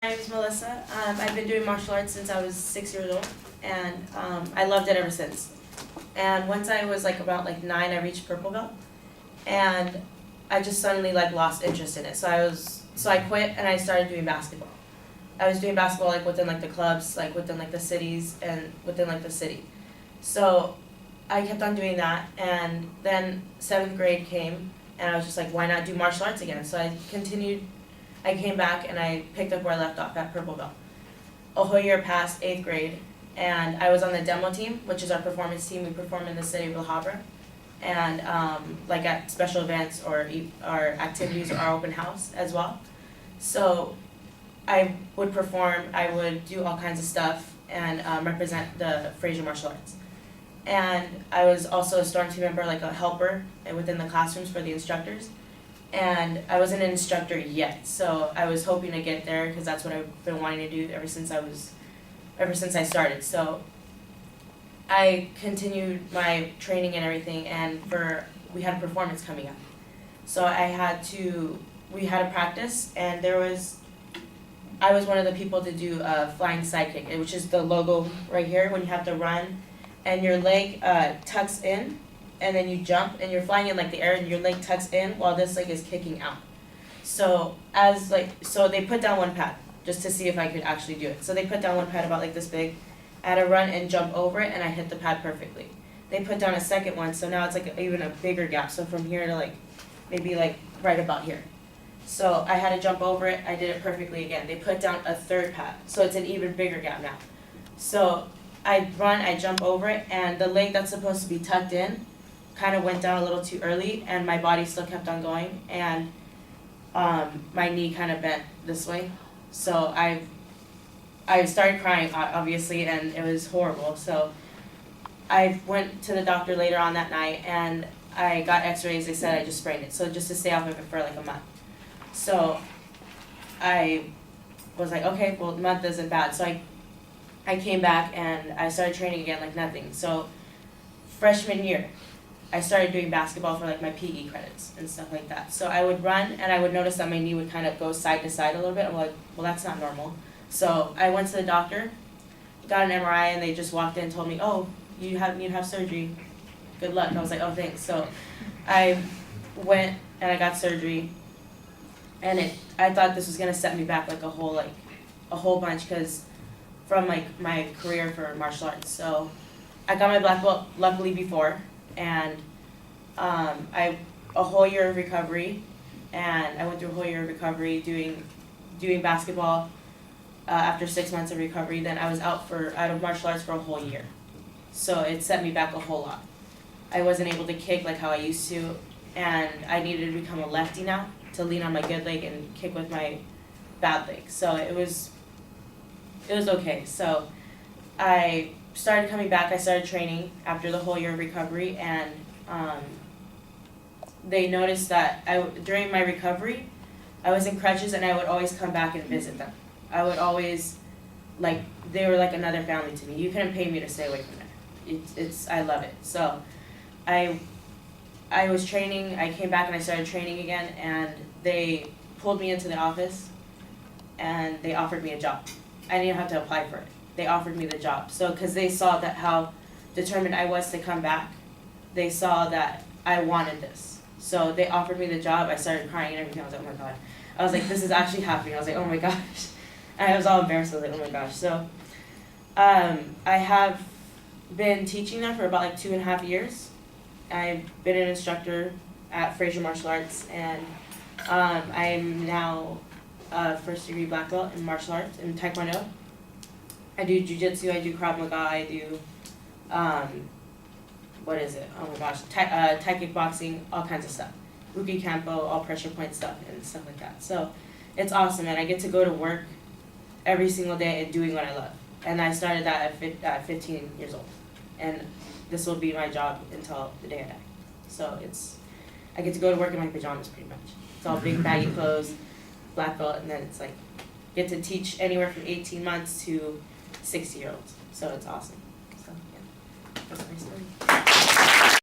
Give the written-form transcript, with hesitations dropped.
My name is Melissa. I've been doing martial arts since I was 6 years old, and I loved it ever since. And once I was about 9, I reached purple belt, and I just suddenly lost interest in it. So I quit and I started doing basketball. I was doing basketball within the clubs, within the cities and within the city. So I kept on doing that, and then 7th grade came, and I was just why not do martial arts again? So I continued. I came back and I picked up where I left off at purple belt. A whole year passed, 8th grade, and I was on the demo team, which is our performance team. We perform in the city of La Habra, and at special events or our activities or our open house as well. So I would perform, I would do all kinds of stuff and represent the Fraser martial arts. And I was also a storm team member, a helper within the classrooms for the instructors. And I wasn't an instructor yet, so I was hoping to get there because that's what I've been wanting to do ever since I started. So I continued my training and everything, and we had a performance coming up. So we had a practice, and I was one of the people to do a flying sidekick, which is the logo right here when you have to run, and your leg tucks in. And then you jump, and you're flying in the air, and your leg tucks in while this leg is kicking out. So so they put down one pad just to see if I could actually do it. So they put down one pad about this big. I had to run and jump over it, and I hit the pad perfectly. They put down a second one, so now it's even a bigger gap. So from here to maybe right about here. So I had to jump over it. I did it perfectly again. They put down a third pad, so it's an even bigger gap now. So I run, I jump over it, and the leg that's supposed to be tucked in kind of went down a little too early, and my body still kept on going, and my knee kind of bent this way. So I started crying, obviously, and it was horrible. So I went to the doctor later on that night, and I got x-rays. They said I just sprained it, so just to stay off of it for a month. So I was okay, well, a month isn't bad. So I came back and I started training again like nothing. So freshman year, I started doing basketball for my PE credits and stuff like that. So I would run, and I would notice that my knee would kind of go side to side a little bit. I'm well, that's not normal. So I went to the doctor, got an MRI, and they just walked in and told me, oh, you need to have surgery. Good luck. I was oh, thanks. So I went and I got surgery, and I thought this was gonna set me back a whole bunch because from my career for martial arts. So I got my black belt luckily before. And a whole year of recovery, and I went through a whole year of recovery doing basketball. After 6 months of recovery, then I was out of martial arts for a whole year. So it set me back a whole lot. I wasn't able to kick like how I used to, and I needed to become a lefty now to lean on my good leg and kick with my bad leg. So it was okay. So I started coming back. I started training after the whole year of recovery, and they noticed that during my recovery, I was in crutches, and I would always come back and visit them. I would always, they were like another family to me. You couldn't pay me to stay away from there. I love it. So I was training. I came back and I started training again, and they pulled me into the office, and they offered me a job. I didn't have to apply for it. They offered me the job. So, because they saw that how determined I was to come back, they saw that I wanted this. So they offered me the job. I started crying and everything. I was oh my God. I was this is actually happening. I was oh my gosh. And I was all embarrassed. I was oh my gosh. So I have been teaching there for about 2.5 years. I've been an instructor at Fraser Martial Arts, and I'm now a first-degree black belt in martial arts, in Taekwondo. I do jiu-jitsu, I do Krav Maga, I do, what is it? Oh my gosh, Thai kickboxing, all kinds of stuff. Uki Kampo, all pressure point stuff and stuff like that. So it's awesome, and I get to go to work every single day and doing what I love. And I started that at 15 years old. And this will be my job until the day I die. So I get to go to work in my pajamas pretty much. It's all big baggy clothes, black belt, and then it's get to teach anywhere from 18 months to 60-year-olds. So it's awesome. So yeah, that's my story.